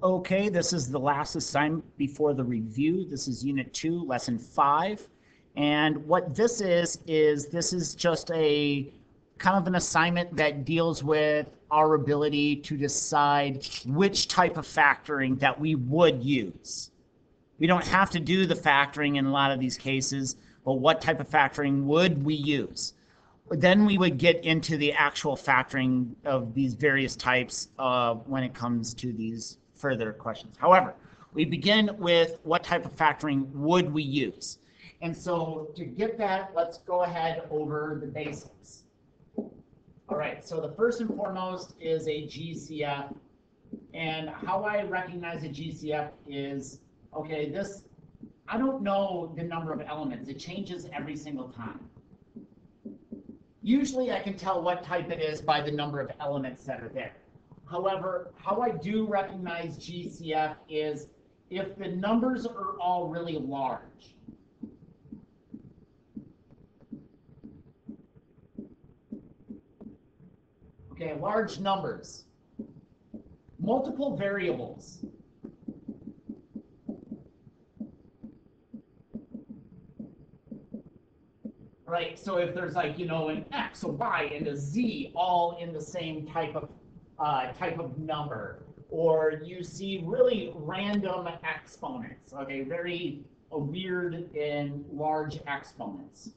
Okay, this is the last assignment before the review. This is Unit 2, Lesson 5. And what this is this is just a kind of an assignment that deals with our ability to decide which type of factoring that we would use. We don't have to do the factoring in a lot of these cases, but what type of factoring would we use? Then we would get into the actual factoring of these various types when it comes to these further questions. However, we begin with what type of factoring would we use? And so to get that, let's go ahead over the basics. All right, so the first and foremost is a GCF. And how I recognize a GCF is, okay, this, I don't know the number of elements. It changes every single time. Usually I can tell what type it is by the number of elements that are there. However, how I do recognize GCF is if the numbers are all really large. Okay, large numbers. Multiple variables. Right, so if there's like, you know, an X, a Y, and a Z all in the same type of number, or you see really random exponents, okay, very weird and large exponents.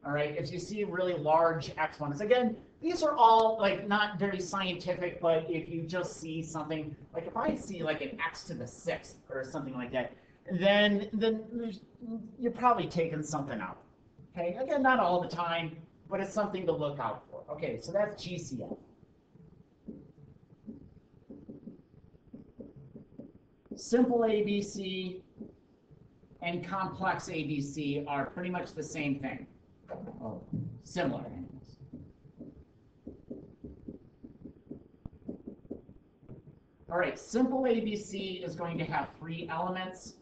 All right, if you see really large exponents, again, these are all like not very scientific, but if you just see something, like if I see like an X to the 6th or something like that, then you're probably taking something out. Okay, again, not all the time, but it's something to look out for. Okay, so that's GCF. Simple ABC and complex ABC are pretty much the same thing. Oh, similar. All right, simple ABC is going to have 3 elements.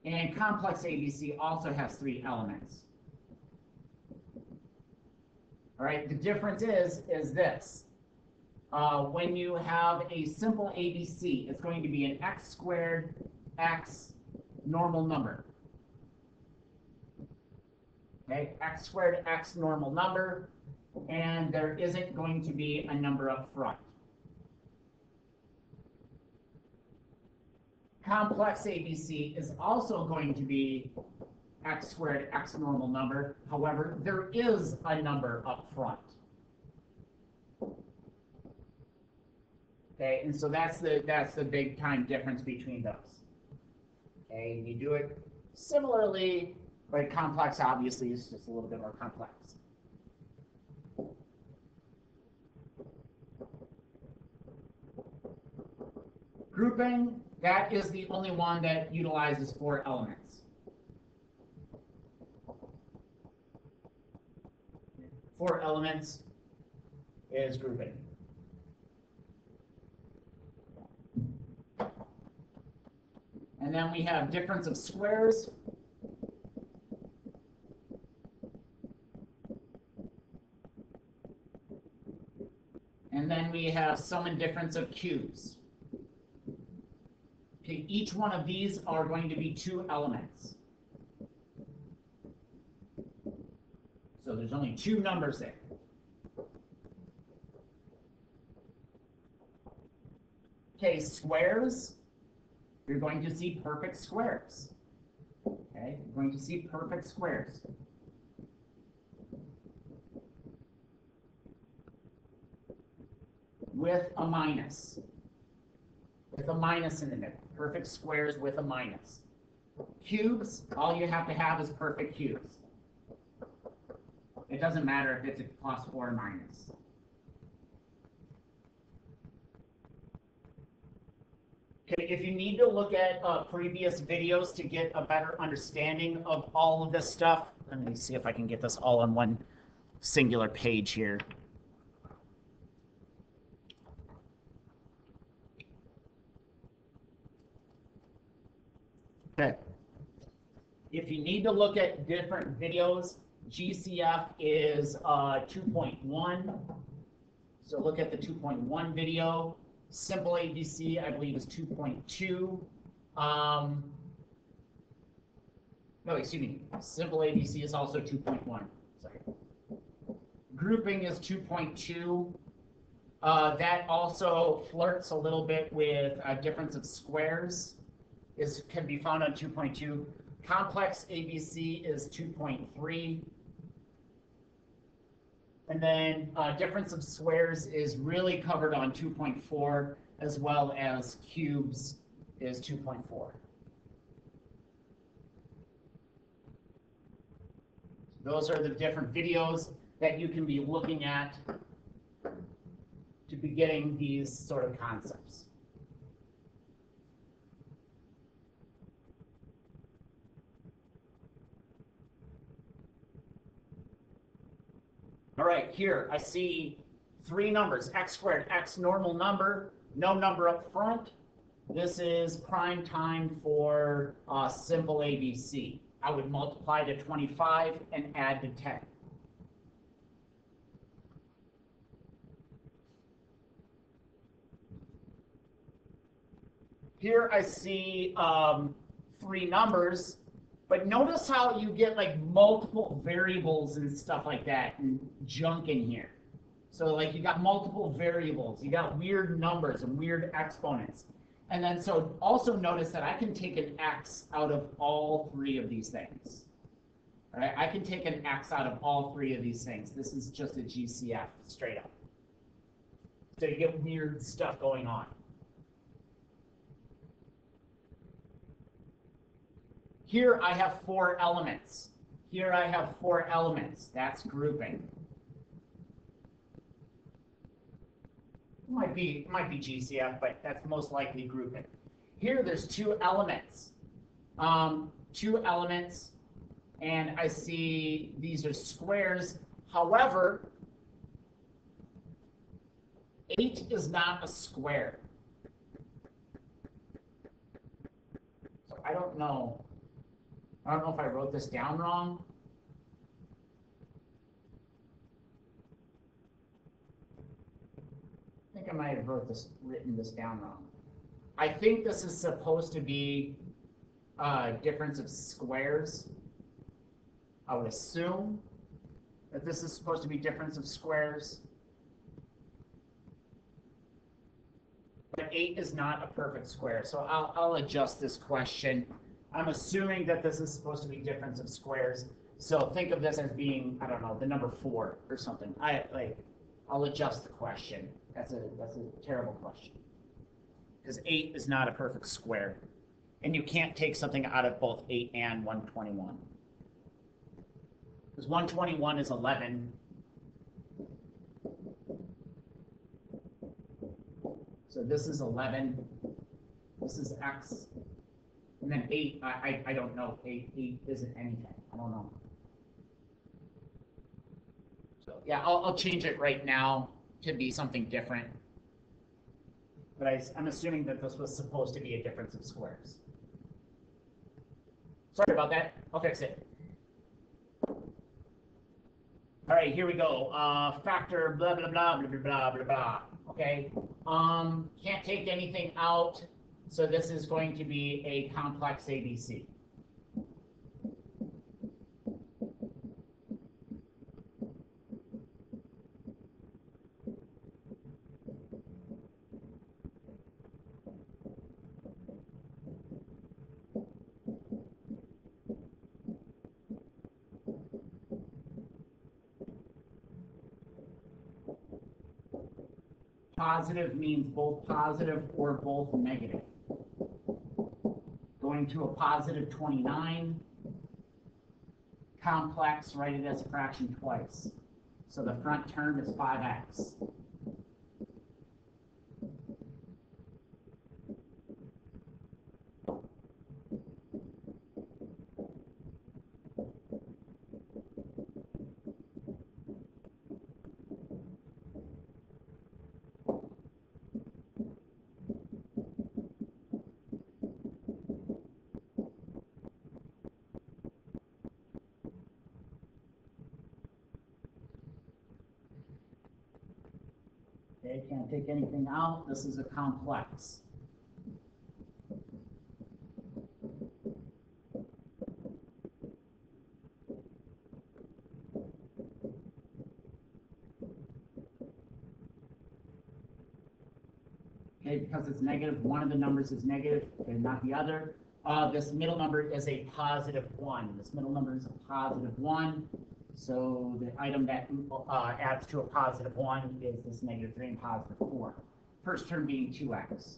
And complex ABC also has 3 elements. All right, the difference is this. When you have a simple ABC, it's going to be an x squared x normal number. Okay, x squared x normal number, and there isn't going to be a number up front. Complex ABC is also going to be x squared x normal number. However, there is a number up front. Okay, and so that's the big time difference between those. Okay, and you do it similarly, but complex obviously is just a little bit more complex. Grouping, that is the only one that utilizes 4 elements. 4 elements is grouping. And then we have difference of squares. And then we have sum and difference of cubes. Okay, each one of these are going to be 2 elements. So there's only 2 numbers there. Okay, squares, you're going to see perfect squares. Okay, you're going to see perfect squares. With a minus. With a minus in the middle. Perfect squares with a minus. Cubes, all you have to have is perfect cubes. It doesn't matter if it's a plus or a minus. Okay, if you need to look at previous videos to get a better understanding of all of this stuff, let me see if I can get this all on one singular page here. Okay. If you need to look at different videos GCF is 2.1. So look at the 2.1 video. Simple ABC, I believe, is 2.2. No, excuse me. Simple ABC is also 2.1. Sorry. Grouping is 2.2. That also flirts a little bit with difference of squares. Can be found on 2.2. Complex ABC is 2.3. And then difference of squares is really covered on 2.4, as well as cubes is 2.4. Those are the different videos that you can be looking at to be getting these sort of concepts. All right, here I see three numbers, x squared, x normal number, no number up front. This is prime time for simple ABC. I would multiply to 25 and add to 10. Here I see three numbers, but notice how you get like multiple variables and stuff like that and junk in here. So like you got multiple variables, you got weird numbers and weird exponents. And then so also notice that I can take an x out of all three of these things. All right, I can take an x out of all three of these things. This is just a GCF straight up. So you get weird stuff going on. Here I have four elements. Here I have four elements. That's grouping. It might be GCF, but that's most likely grouping. Here there's two elements. And I see these are squares. However, 8 is not a square. So I don't know. I don't know if I wrote this down wrong. I think I might have written this down wrong. I think this is supposed to be difference of squares. I would assume that this is supposed to be difference of squares. But 8 is not a perfect square, so I'll adjust this question. I'm assuming that this is supposed to be difference of squares. So think of this as being, I don't know, the number 4 or something. I'll adjust the question. That's a terrible question. Because 8 is not a perfect square. And you can't take something out of both 8 and 121. Because 121 is 11. So this is 11. This is x. And then 8, I don't know. 8 isn't anything. I don't know. So yeah, I'll change it right now to be something different. But I'm assuming that this was supposed to be a difference of squares. Sorry about that. I'll fix it. All right, here we go. Factor blah blah blah blah blah blah blah. Okay. Can't take anything out, so this is going to be a complex ABC. Positive means both positive or both negative. Going to a positive 29. Complex, write it as a fraction twice. So the front term is 5x. Okay, can't take anything out. This is a complex. Okay, because it's negative, one of the numbers is negative and not the other. This middle number is a positive 1. This middle number is a positive 1. So the item that adds to a positive 1 is this negative 3 and positive 4. First term being 2x.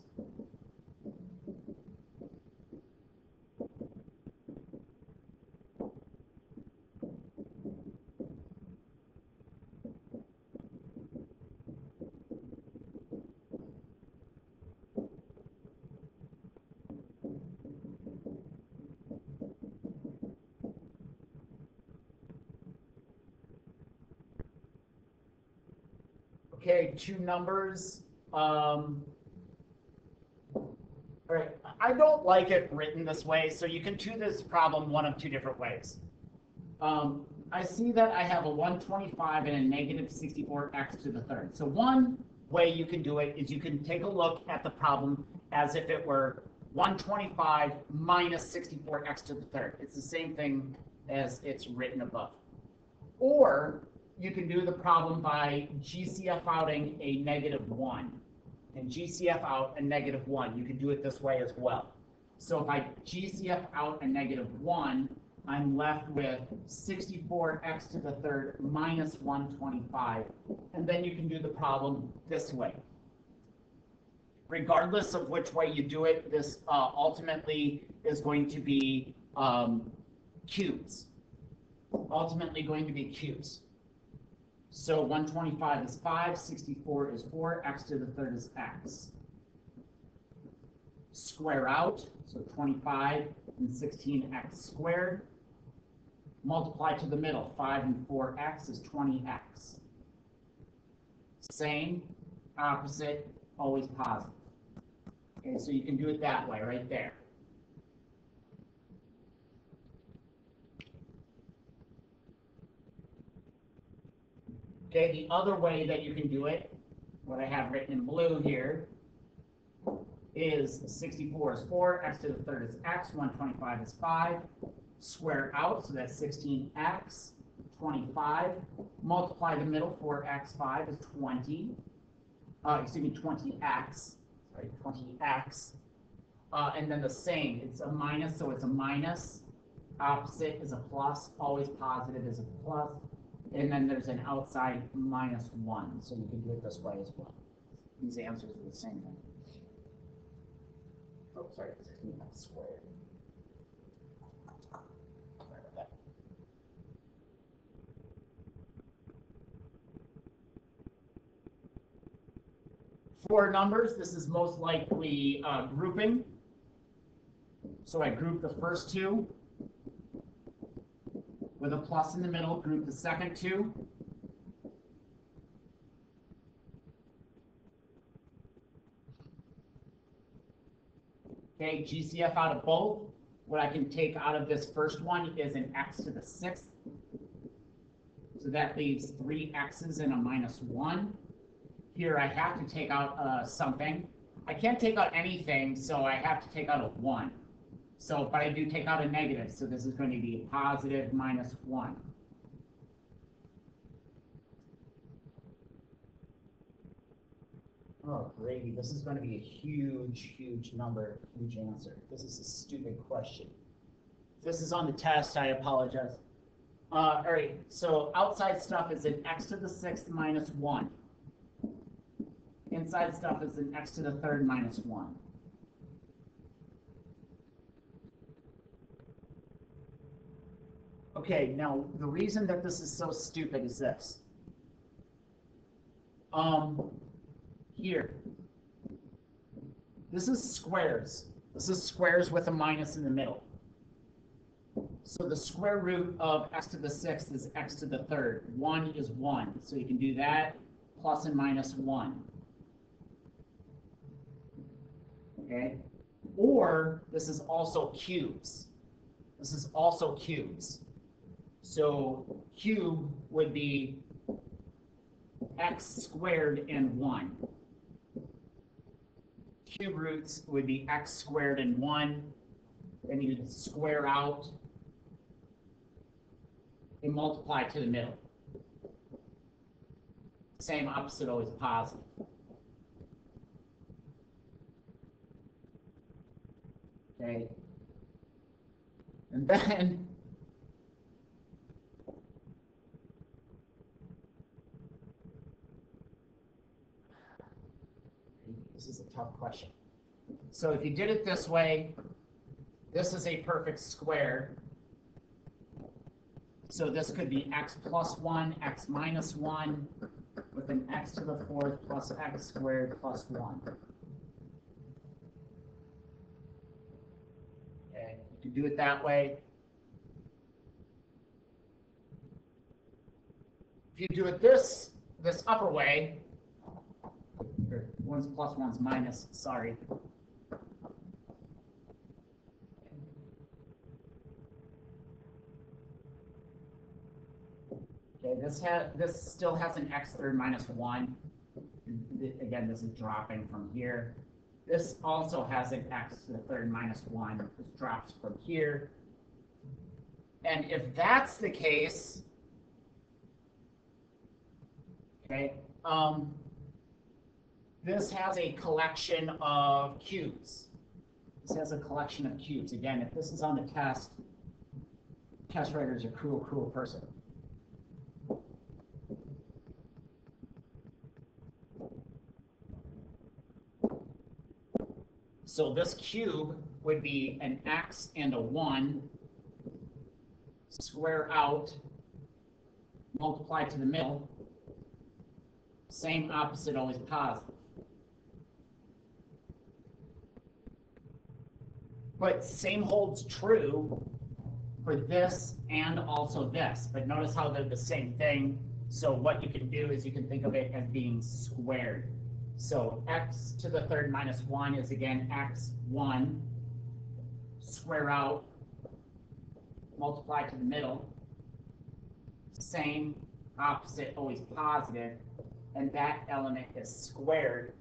Okay, two numbers. All right, I don't like it written this way, so you can do this problem one of two different ways. I see that I have a 125 and a negative 64x to the third. So one way you can do it is you can take a look at the problem as if it were 125 minus 64x to the third. It's the same thing as it's written above. Or you can do the problem by GCF outing a negative 1. And GCF out a negative 1. You can do it this way as well. So if I GCF out a negative 1, I'm left with 64x to the third minus 125. And then you can do the problem this way. Regardless of which way you do it, this ultimately is going to be cubes. Ultimately going to be cubes. So 125 is 5, 64 is 4, x to the third is x. Square out, so 25 and 16x squared. Multiply to the middle, 5 and 4x is 20x. Same, opposite, always positive. Okay, so you can do it that way, right there. Okay, the other way that you can do it, what I have written in blue here, is 64 is 4, x to the third is x, 125 is 5, square out, so that's 16x, 25, multiply the middle, 4x, 5 is 20, 20x, sorry, 20x, and then the same, it's a minus, so it's a minus, opposite is a plus, always positive is a plus, and then there's an outside minus 1, so you can do it this way as well. These answers are the same thing. Oh, sorry, 16x squared. Sorry about that. For numbers, this is most likely grouping. So I group the first two with a plus in the middle, group the second two. Okay, GCF out of both. What I can take out of this first one is an x to the sixth. So that leaves 3 x's and a minus 1. Here I have to take out something. I can't take out anything, so I have to take out a 1. So, but I do take out a negative, so this is going to be a positive minus 1. Oh, gravy. This is going to be a huge, huge number, huge answer. This is a stupid question. If this is on the test, I apologize. All right, so outside stuff is an x to the sixth minus 1. Inside stuff is an x to the third minus 1. Okay, now the reason that this is so stupid is this. Here. This is squares. This is squares with a minus in the middle. So the square root of x to the sixth is x to the third. 1 is 1. So you can do that, plus and minus 1. Okay? Or this is also cubes. This is also cubes. So cube would be x squared and 1. Cube roots would be x squared and 1. Then you'd square out and multiply to the middle. Same opposite, always positive. Okay. And then this is a tough question. So if you did it this way, this is a perfect square. So this could be x plus 1, x minus 1, with an x to the 4th plus x squared plus 1. Okay, you can do it that way. If you do it this upper way, or one's plus, one's minus, sorry. Okay, this still has an x third minus 1. Again, this is dropping from here. This also has an x to the third minus 1. This drops from here. And if that's the case, okay, this has a collection of cubes. This has a collection of cubes. Again, if this is on the test writer's a cruel, cruel person. So this cube would be an x and a 1, square out, multiply to the middle, same opposite, always positive. But same holds true for this and also this. But notice how they're the same thing. So what you can do is you can think of it as being squared. So x to the third minus 1 is again x1, square out, multiply to the middle, same, opposite, always positive, and that element is squared,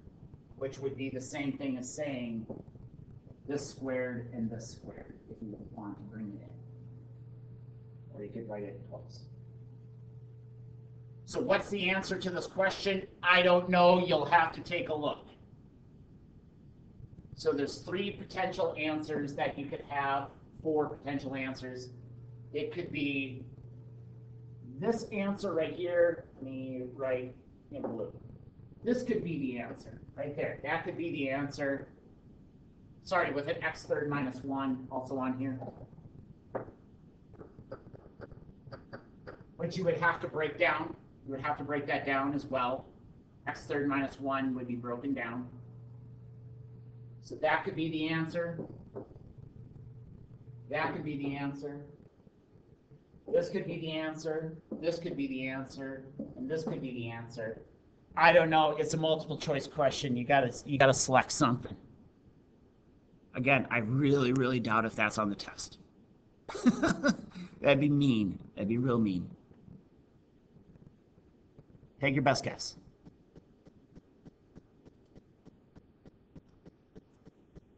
which would be the same thing as saying this squared and this squared, if you want to bring it in. Or you could write it twice. So what's the answer to this question? I don't know. You'll have to take a look. So there's 3 potential answers that you could have, 4 potential answers. It could be this answer right here. Let me write in blue. This could be the answer right there. That could be the answer. Sorry, with an x third minus 1 also on here. Which you would have to break down. You would have to break that down as well. X third minus 1 would be broken down. So that could be the answer. That could be the answer. This could be the answer. This could be the answer. And this could be the answer. I don't know. It's a multiple choice question. You gotta select something. Again, I really, really doubt if that's on the test. That'd be mean. That'd be real mean. Take your best guess.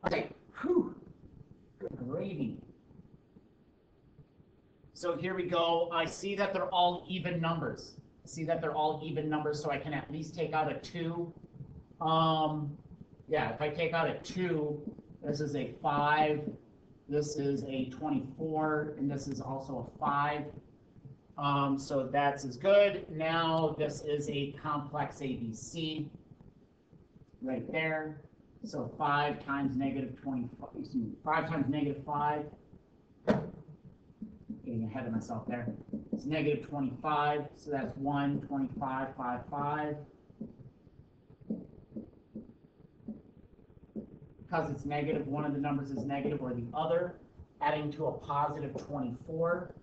Okay. Whew. Good gravy. So here we go. I see that they're all even numbers. So I can at least take out a 2. Yeah, if I take out a 2, this is a 5, this is a 24, and this is also a 5. So that's as good. Now this is a complex ABC right there. So 5 times negative 25, 5 times negative 5. Getting ahead of myself there. It's negative 25, so that's 1, 25, 5, 5. Because it's negative, one of the numbers is negative or the other, adding to a positive 24.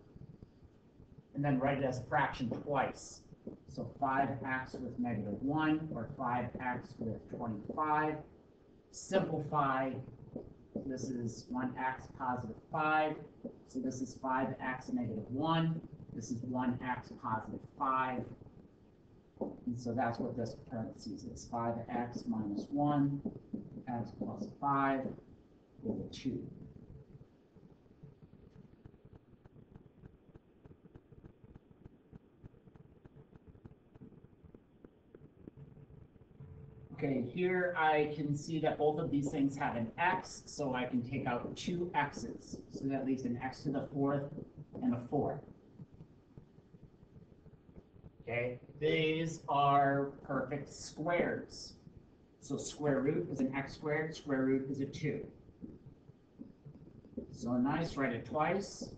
And then write it as a fraction twice. So 5x with negative 1, or 5x with 25. Simplify. This is 1x positive 5. So this is 5x negative 1. This is 1x positive 5. And so that's what this parentheses is. 5x minus 1, x plus 5 with a 2. Okay, here I can see that both of these things have an x, so I can take out 2 x's. So that leaves an x to the 4th and a 4. Okay, these are perfect squares. So square root is an x squared, square root is a 2. So nice, write it twice.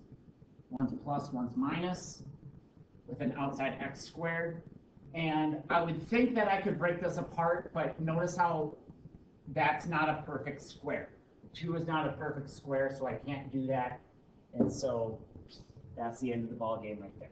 One's plus, one's minus, with an outside x squared. And I would think that I could break this apart, but notice how that's not a perfect square. 2 is not a perfect square, so I can't do that. And so that's the end of the ball game right there.